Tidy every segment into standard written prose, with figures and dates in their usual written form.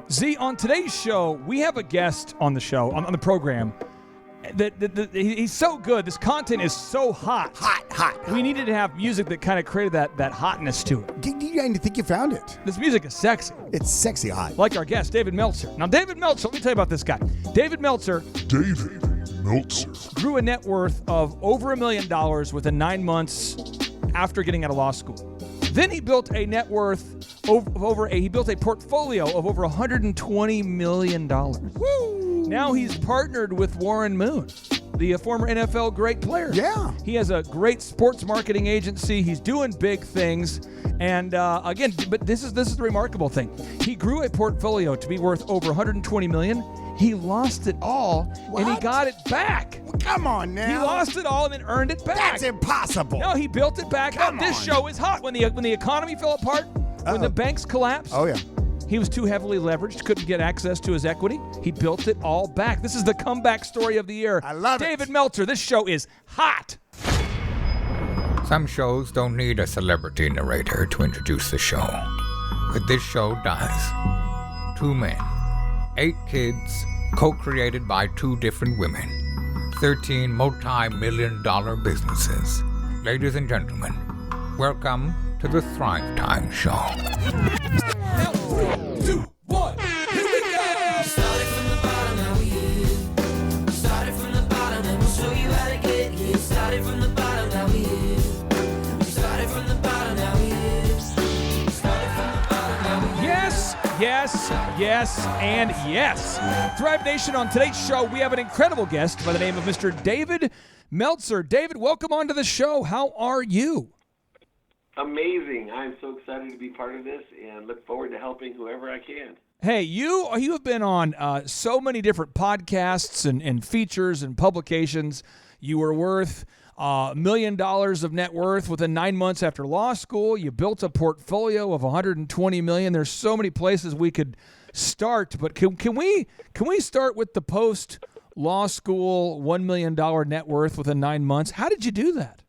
Z, on today's show, we have a guest on the show, on the program. He's so good. This content is so hot. Hot. We needed to have music that kind of created that hotness to it. Do you think you found it? This music is sexy. It's sexy hot. Like our guest, David Meltzer. Now, David Meltzer, let me tell you about this guy. David Meltzer grew a net worth of over $1 million within 9 months after getting out of law school. Then he built a net worth he built a portfolio of over $120 million. Woo! Now he's partnered with Warren Moon, the former NFL great player. Yeah. He has a great sports marketing agency. He's doing big things. And again, but this is the remarkable thing. He grew a portfolio to be worth over $120 million. He lost it all, What? and he got it back. Well, come on now. He lost it all and then earned it back. That's impossible. No, he built it back up. Come This on. show is hot. When the economy fell apart, when the banks collapsed, Oh, yeah. he was too heavily leveraged, couldn't get access to his equity. He built it all back. This is the comeback story of the year. I love it. David Meltzer, this show is hot. Some shows don't need a celebrity narrator to introduce the show, but this show does. 2 men, 8 kids, co-created by 2 different women, 13 multi-million-dollar businesses. Ladies and gentlemen, welcome to the Thrive Time Show. 3, 2, 1, here we go! Started from the bottom, now we here. Started from the bottom, and we'll show you how to get here. Started from the bottom, now we here. Started from the bottom, now we here. Started from the bottom, now we here. Yes, and yes. Thrive Nation, on today's show, we have an incredible guest by the name of Mr. David Meltzer. David, welcome onto the show. How are you? Amazing. I'm so excited to be part of this and look forward to helping whoever I can. Hey, you have been on so many different podcasts and features and publications. You were worth $1 million of net worth within 9 months after law school. You built a portfolio of $120 million. There's so many places we could start, but can we start with the post law school $1 million net worth within 9 months? How did you do that?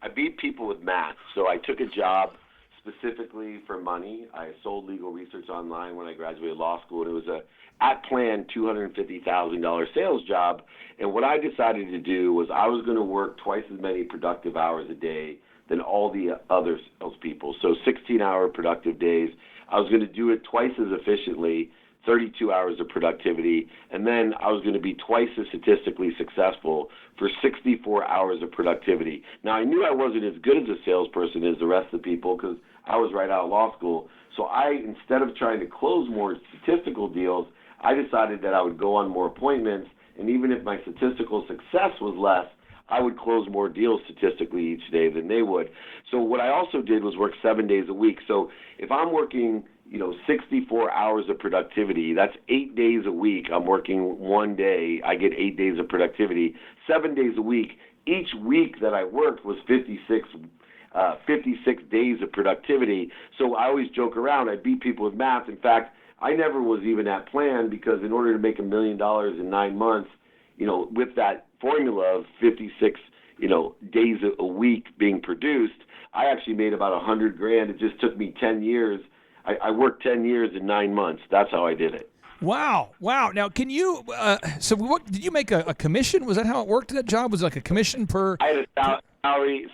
I beat people with math. So I took a job specifically for money. I sold legal research online when I graduated law school, and it was a at-plan $250,000 sales job. And what I decided to do was I was going to work twice as many productive hours a day than all the other salespeople. So 16-hour productive days. I was going to do it twice as efficiently, 32 hours of productivity, and then I was going to be twice as statistically successful for 64 hours of productivity. Now, I knew I wasn't as good as a salesperson as the rest of the people because I was right out of law school. So instead of trying to close more statistical deals, I decided that I would go on more appointments, and even if my statistical success was less, I would close more deals statistically each day than they would. So what I also did was work 7 days a week. So if I'm working 64 hours of productivity, that's 8 days a week. I'm working 1 day. I get 8 days of productivity, 7 days a week. Each week that I worked was 56 days of productivity. So I always joke around. I beat people with math. In fact, I never was even at plan because in order to make $1 million in 9 months, with that formula of 56, days a week being produced, I actually made about $100,000. It just took me 10 years. I worked 10 years in 9 months. That's how I did it. Wow. Now, can you? So, what did you make a commission? Was that how it worked? That job was like a commission per. I had a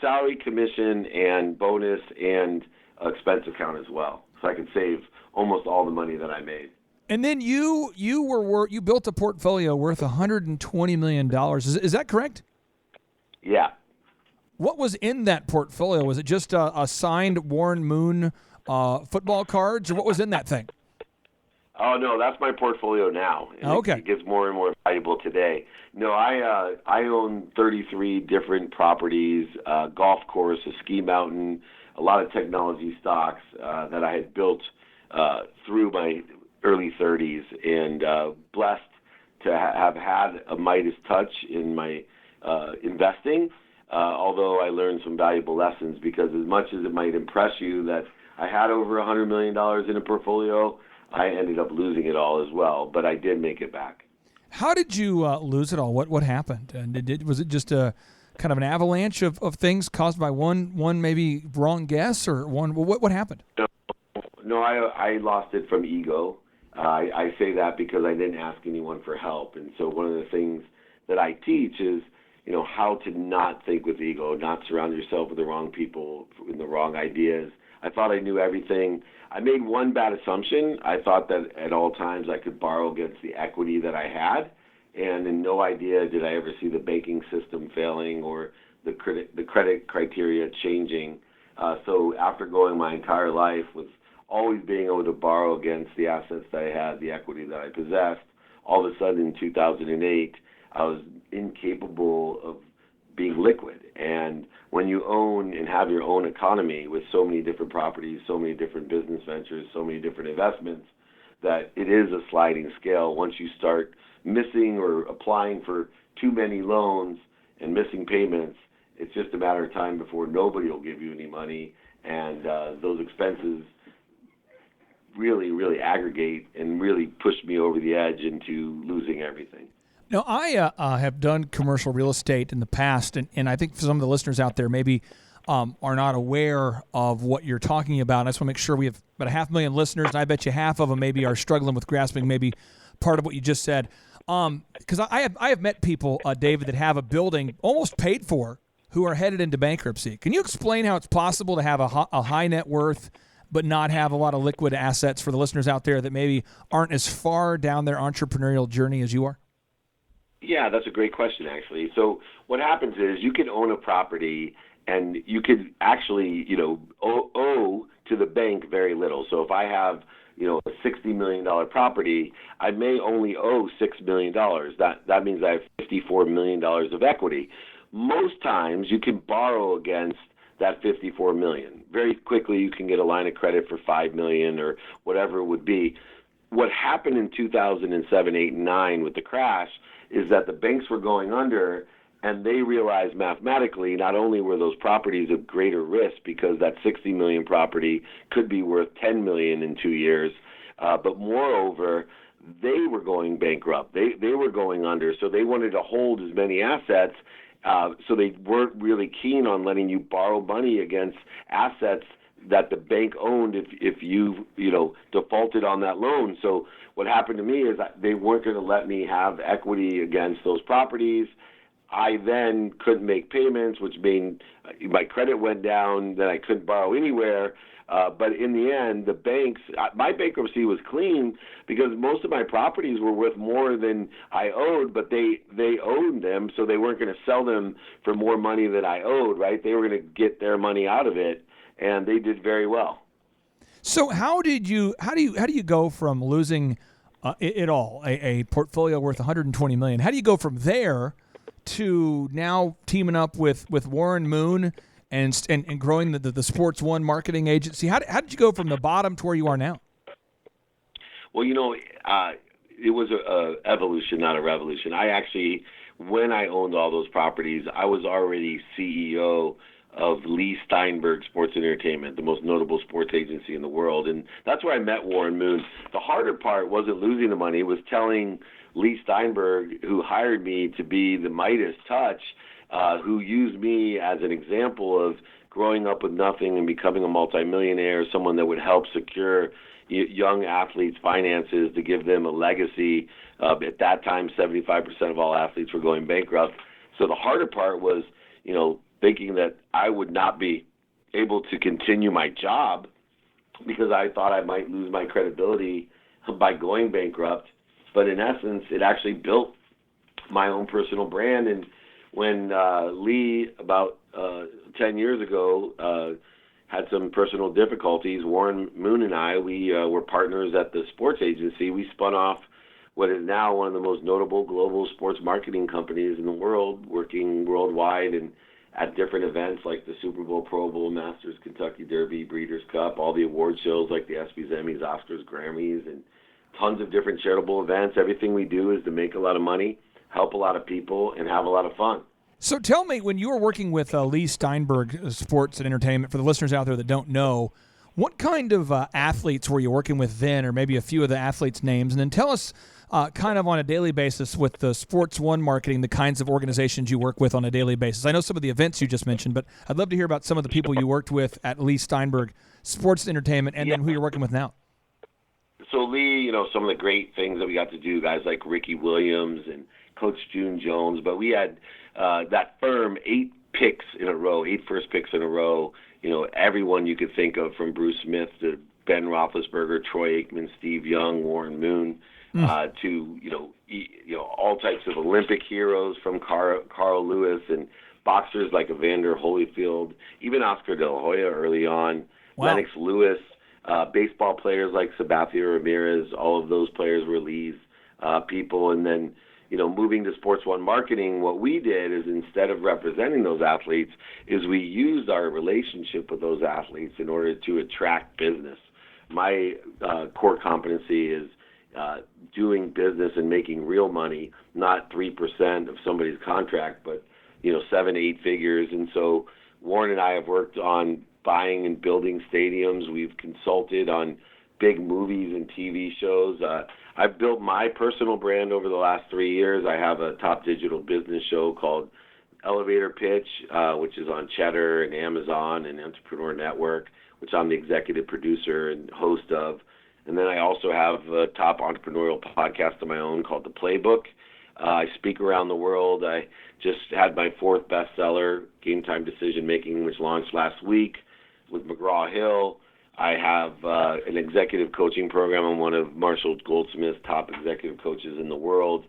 salary, commission, and bonus, and expense account as well, so I could save almost all the money that I made. And then you built a portfolio worth $120 million. Is that correct? Yeah. What was in that portfolio? Was it just a signed Warren Moon football cards, or what was in that thing? Oh, no, that's my portfolio now. And okay. It gets more and more valuable today. No, I own 33 different properties, golf course, a ski mountain, a lot of technology stocks that I had built through my early 30s, and blessed to have had a Midas touch in my investing, although I learned some valuable lessons, because as much as it might impress you that I had over $100 million in a portfolio, I ended up losing it all as well, but I did make it back. How did you lose it all? What happened? And was it just a kind of an avalanche of things caused by one maybe wrong guess, or what happened? No, I lost it from ego. I say that because I didn't ask anyone for help. And so one of the things that I teach is, how to not think with ego, not surround yourself with the wrong people and the wrong ideas. I thought I knew everything. I made one bad assumption. I thought that at all times I could borrow against the equity that I had. And in no idea did I ever see the banking system failing or the credit criteria changing. So after going my entire life with always being able to borrow against the assets that I had, the equity that I possessed, all of a sudden in 2008, I was incapable of being liquid. And when you own and have your own economy with so many different properties, so many different business ventures, so many different investments, that it is a sliding scale. Once you start missing or applying for too many loans and missing payments, it's just a matter of time before nobody will give you any money, and those expenses really, really aggregate and really push me over the edge into losing everything. Now, I have done commercial real estate in the past, and I think for some of the listeners out there maybe are not aware of what you're talking about. And I just want to make sure we have about 500,000 listeners, and I bet you half of them maybe are struggling with grasping maybe part of what you just said. Because I have met people, David, that have a building almost paid for who are headed into bankruptcy. Can you explain how it's possible to have a high net worth but not have a lot of liquid assets for the listeners out there that maybe aren't as far down their entrepreneurial journey as you are? Yeah, that's a great question, actually. So what happens is you can own a property and you could actually, owe to the bank very little. So if I have, a $60 million property, I may only owe $6 million. That means I have $54 million of equity. Most times you can borrow against that $54 million. Very quickly you can get a line of credit for $5 million or whatever it would be. What happened in 2007, 8, and 9 with the crash is that the banks were going under, and they realized mathematically not only were those properties of greater risk because that $60 million property could be worth $10 million in 2 years, but moreover, they were going bankrupt. They were going under, so they wanted to hold as many assets. So they weren't really keen on letting you borrow money against assets that the bank owned if you defaulted on that loan. So what happened to me is they weren't going to let me have equity against those properties. I then couldn't make payments, which means my credit went down. Then I couldn't borrow anywhere. But in the end, the banks, my bankruptcy was clean because most of my properties were worth more than I owed, but they owned them, so they weren't going to sell them for more money than I owed, right? They were going to get their money out of it, and they did very well. So how do you go from losing it all, a portfolio worth $120 million? How do you go from there to now teaming up with Warren Moon and growing the Sports One marketing agency? How did you go from the bottom to where you are now? Well, it was a evolution, not a revolution. I actually, when I owned all those properties, I was already CEO of Lee Steinberg Sports Entertainment, the most notable sports agency in the world. And that's where I met Warren Moon. The harder part wasn't losing the money. It was telling Lee Steinberg, who hired me to be the Midas touch, who used me as an example of growing up with nothing and becoming a multimillionaire, someone that would help secure young athletes' finances to give them a legacy. At that time, 75% of all athletes were going bankrupt. So the harder part was, thinking that I would not be able to continue my job because I thought I might lose my credibility by going bankrupt. But in essence, it actually built my own personal brand. And when Lee, about 10 years ago, had some personal difficulties, Warren Moon and I, we were partners at the sports agency. We spun off what is now one of the most notable global sports marketing companies in the world, working worldwide and at different events like the Super Bowl, Pro Bowl, Masters, Kentucky Derby, Breeders' Cup, all the award shows like the ESPYs, Emmys, Oscars, Grammys, and tons of different charitable events. Everything we do is to make a lot of money, help a lot of people, and have a lot of fun. So tell me, when you were working with Lee Steinberg Sports and Entertainment, for the listeners out there that don't know, what kind of athletes were you working with then, or maybe a few of the athletes' names? And then tell us kind of on a daily basis with the Sports One marketing, the kinds of organizations you work with on a daily basis. I know some of the events you just mentioned, but I'd love to hear about some of the people you worked with at Lee Steinberg sports entertainment, and then who you're working with now? So Lee, some of the great things that we got to do, guys like Ricky Williams and Coach June Jones, but we had that firm 8 first picks in a row. Everyone you could think of, from Bruce Smith to Ben Roethlisberger, Troy Aikman, Steve Young, Warren Moon, to all types of Olympic heroes from Carl Lewis and boxers like Evander Holyfield, even Oscar De La Hoya early on, Lennox Lewis, baseball players like Sabathia Ramirez. All of those players were Lee's people. And then, moving to Sports One marketing, what we did is, instead of representing those athletes, is we used our relationship with those athletes in order to attract business. My core competency is doing business and making real money, not 3% of somebody's contract, but 7-8 figures. And so Warren and I have worked on buying and building stadiums. We've consulted on big movies and TV shows. I've built my personal brand over the last 3 years. I have a top digital business show called Elevator Pitch, which is on Cheddar and Amazon and Entrepreneur Network, which I'm the executive producer and host of. And then I also have a top entrepreneurial podcast of my own called The Playbook. I speak around the world. I just had my 4th bestseller, Game Time Decision Making, which launched last week with McGraw-Hill. I have an executive coaching program. I'm one of Marshall Goldsmith's top executive coaches in the world,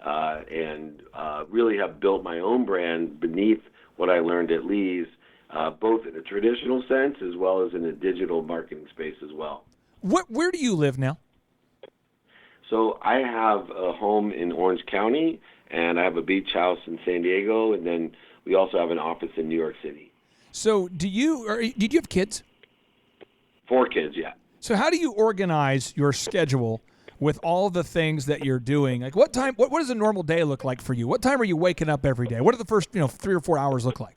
and really have built my own brand beneath what I learned at Lee's, both in a traditional sense as well as in a digital marketing space as well. Where do you live now? So I have a home in Orange County, and I have a beach house in San Diego, and then we also have an office in New York City. So did you have kids? 4 kids, yeah. So how do you organize your schedule with all the things that you're doing? Like what does a normal day look like for you? What time are you waking up every day? What do the first 3 or 4 hours look like?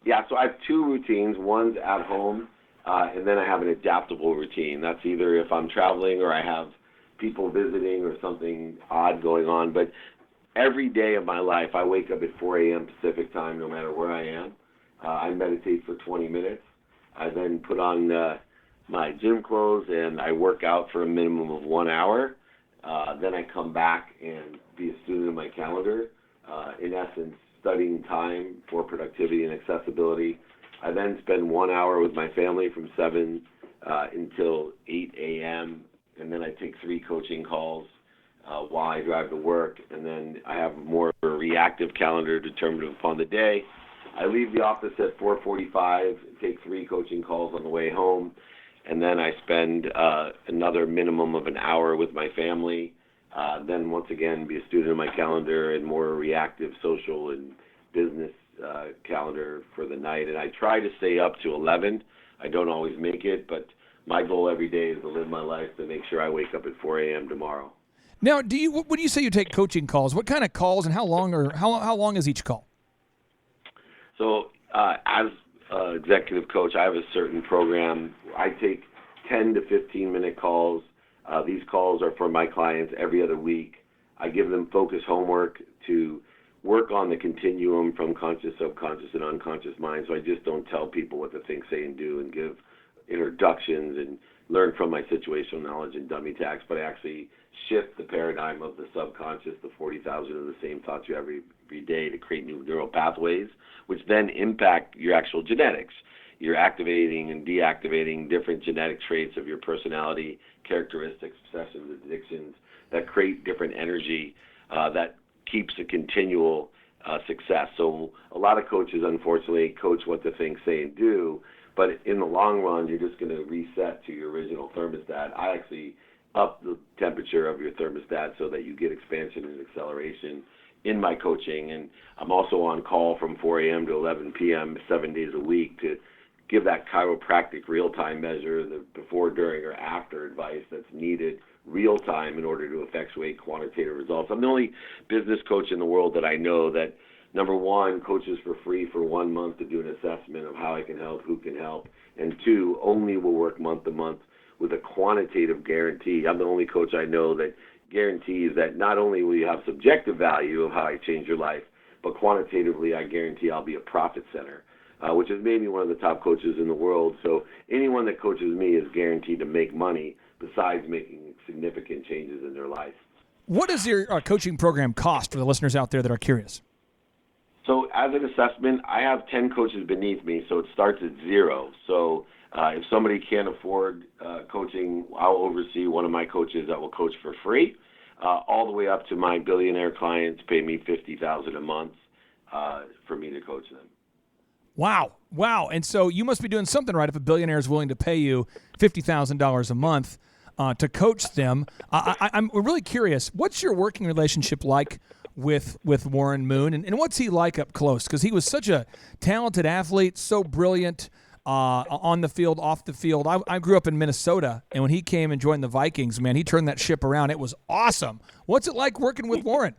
Yeah, so I have 2 routines. One's at home, and then I have an adaptable routine. That's either if I'm traveling or I have people visiting or something odd going on. But every day of my life, I wake up at 4 a.m. Pacific time, no matter where I am. I meditate for 20 minutes. I then put on my gym clothes and I work out for a minimum of 1 hour. Then I come back and be a student of my calendar, in essence, studying time for productivity and accessibility. I then spend 1 hour with my family from 7 until 8 a.m., and then I take 3 coaching calls while I drive to work, and then I have more of a reactive calendar determined upon the day. I leave the office at 4:45, take 3 coaching calls on the way home, and then I spend another minimum of an hour with my family. Then once again, be a student of my calendar and more reactive social and business calendar for the night. And I try to stay up to 11. I don't always make it, but my goal every day is to live my life to make sure I wake up at 4 a.m. tomorrow. Now, when you say you take coaching calls, what kind of calls and how long is each call? So as executive coach, I have a certain program. I take 10 to 15-minute calls. These calls are for my clients every other week. I give them focused homework to work on the continuum from conscious, subconscious, and unconscious mind. So I just don't tell people what to think, say, and do, and give introductions and learn from my situational knowledge and dummy tax, but I actually shift the paradigm of the subconscious, the 40,000 of the same thoughts you have every day, to create new neural pathways, which then impact your actual genetics. You're activating and deactivating different genetic traits of your personality, characteristics, obsessions, addictions, that create different energy that keeps a continual success. So a lot of coaches, unfortunately, coach what to think, say, and do, but in the long run, you're just going to reset to your original thermostat. I actually up the temperature of your thermostat so that you get expansion and acceleration in my coaching. And I'm also on call from 4 a.m. to 11 p.m. 7 days a week to give that chiropractic real-time measure, the before, during, or after advice that's needed real-time in order to effectuate quantitative results. I'm the only business coach in the world that I know that, number one, coaches for free for 1 month to do an assessment of how I can help, who can help, and 2, only will work month to month with a quantitative guarantee. I'm the only coach I know that guarantees that not only will you have subjective value of how I change your life, but quantitatively I guarantee I'll be a profit center. which has made me one of the top coaches in the world. So anyone that coaches me is guaranteed to make money besides making significant changes in their life. What does your coaching program cost for the listeners out there that are curious? So as an assessment, I have 10 coaches beneath me, so it starts at zero. So if somebody can't afford coaching, I'll oversee one of my coaches that will coach for free, all the way up to my billionaire clients pay me $50,000 a month for me to coach them. Wow. And so you must be doing something right if a billionaire is willing to pay you $50,000 a month to coach them. I'm really curious, what's your working relationship like with Warren Moon, and what's he like up close? Because he was such a talented athlete, so brilliant on the field, off the field. I grew up in Minnesota, and when he came and joined the Vikings, man, he turned that ship around. It was awesome. What's it like working with Warren?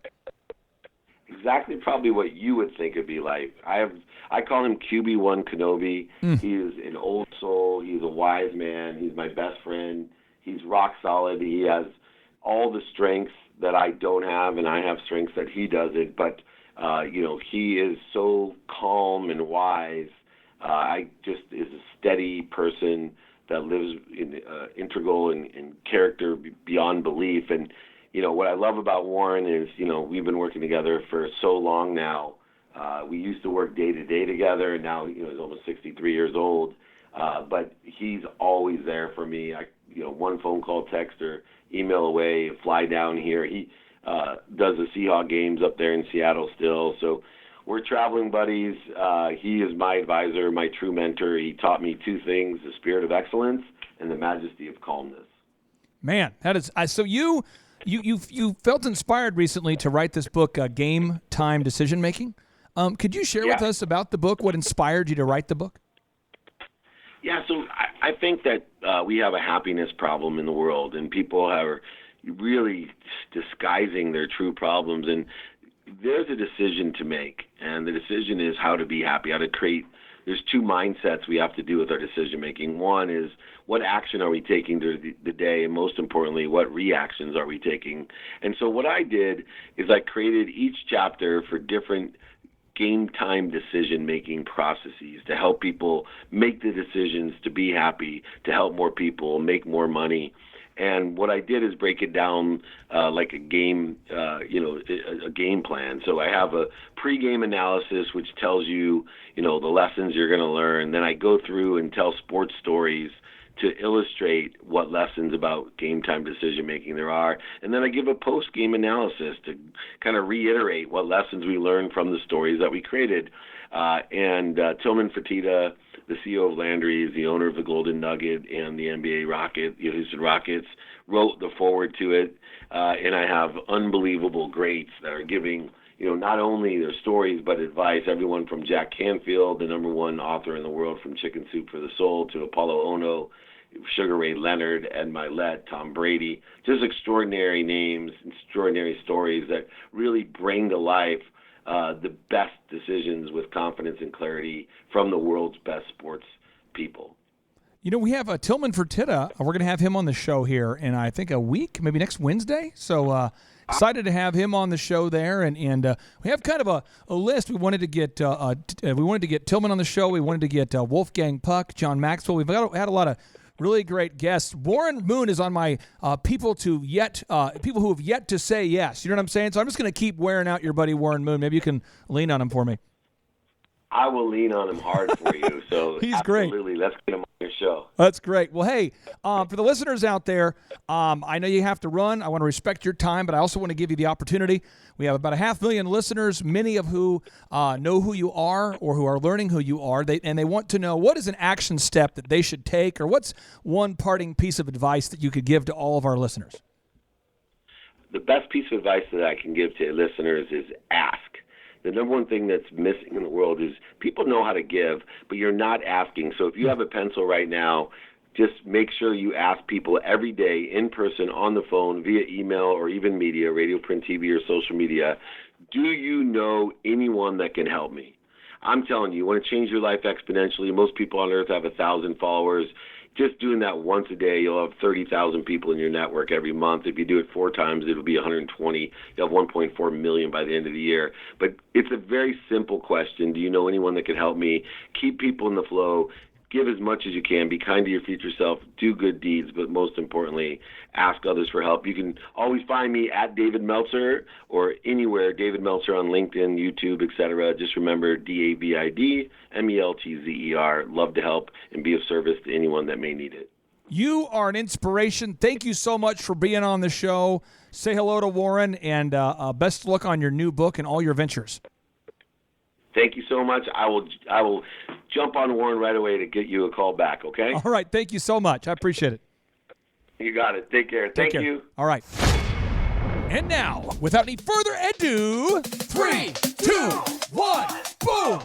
Exactly, probably what you would think it'd be like. I call him QB1 Kenobi. He is an old soul. He's a wise man. He's my best friend. He's rock solid. He has all the strengths that I don't have, and I have strengths that he doesn't. But he is so calm and wise. I just is a steady person that lives in integral and character beyond belief. And what I love about Warren is we've been working together for so long now. We used to work day to day together, and now he's almost 63 years old. But he's always there for me. One phone call, text, or email away, fly down here. He does the Seahawks games up there in Seattle still. So we're traveling buddies. He is my advisor, my true mentor. He taught me two things: the spirit of excellence and the majesty of calmness. Man, that is so. You felt inspired recently to write this book, Game Time Decision Making. Could you share with us about the book? What inspired you to write the book? Yeah, so I think that we have a happiness problem in the world, and people are really disguising their true problems. And there's a decision to make, and the decision is how to be happy, how to create. There's two mindsets we have to do with our decision making. One is what action are we taking during the day, and most importantly, what reactions are we taking? And so what I did is I created each chapter for different game time decision-making processes to help people make the decisions to be happy, to help more people, make more money. And what I did is break it down like a game, a game plan. So I have a pre-game analysis which tells you, the lessons you're going to learn. Then I go through and tell sports stories to illustrate what lessons about game time decision making there are. And then I give a post-game analysis to kind of reiterate what lessons we learned from the stories that we created. And Tillman Fertitta, the CEO of Landry's, the owner of the Golden Nugget and the NBA Houston Rockets, wrote the foreword to it. And I have unbelievable greats that are giving, not only their stories but advice. Everyone from Jack Canfield, the #1 author in the world from Chicken Soup for the Soul, to Apollo Ono, Sugar Ray Leonard, Ed Milet, Tom Brady. Just extraordinary names, extraordinary stories that really bring to life the best decisions with confidence and clarity from the world's best sports people. We have Tillman Fertitta. We're going to have him on the show here in, I think, a week, maybe next Wednesday. So excited to have him on the show there. And we have kind of a list. We wanted to get Tillman on the show. We wanted to get Wolfgang Puck, John Maxwell. We've had a lot of really great guests. Warren Moon is on my people who have yet to say yes. You know what I'm saying? So I'm just going to keep wearing out your buddy Warren Moon. Maybe you can lean on him for me. I will lean on him hard for you. So He's great. Absolutely, let's get him on your show. That's great. Well, hey, for the listeners out there, I know you have to run. I want to respect your time, but I also want to give you the opportunity. We have about 500,000 listeners, many of who know who you are or who are learning who you are, and they want to know what is an action step that they should take, or what's one parting piece of advice that you could give to all of our listeners. The best piece of advice that I can give to listeners is ask. The #1 thing that's missing in the world is people know how to give, but you're not asking. So if you have a pencil right now, just make sure you ask people every day, in person, on the phone, via email, or even media, radio, print, TV, or social media, do you know anyone that can help me? I'm telling you, you want to change your life exponentially. Most people on earth have 1,000 followers. just doing that once a day, you'll have 30,000 people in your network every month. If you do it 4 times, it'll be 120. You'll have 1.4 million by the end of the year. But it's a very simple question. Do you know anyone that can help me? Keep people in the flow. Give as much as you can. Be kind to your future self. Do good deeds. But most importantly, ask others for help. You can always find me at David Meltzer or anywhere, David Meltzer on LinkedIn, YouTube, etc. Just remember DavidMeltzer. Love to help and be of service to anyone that may need it. You are an inspiration. Thank you so much for being on the show. Say hello to Warren, and best of luck on your new book and all your ventures. Thank you so much. I will jump on Warren right away to get you a call back, okay? All right. Thank you so much. I appreciate it. You got it. Take care. Thank you. All right. And now, without any further ado, 3, 2, 1, boom!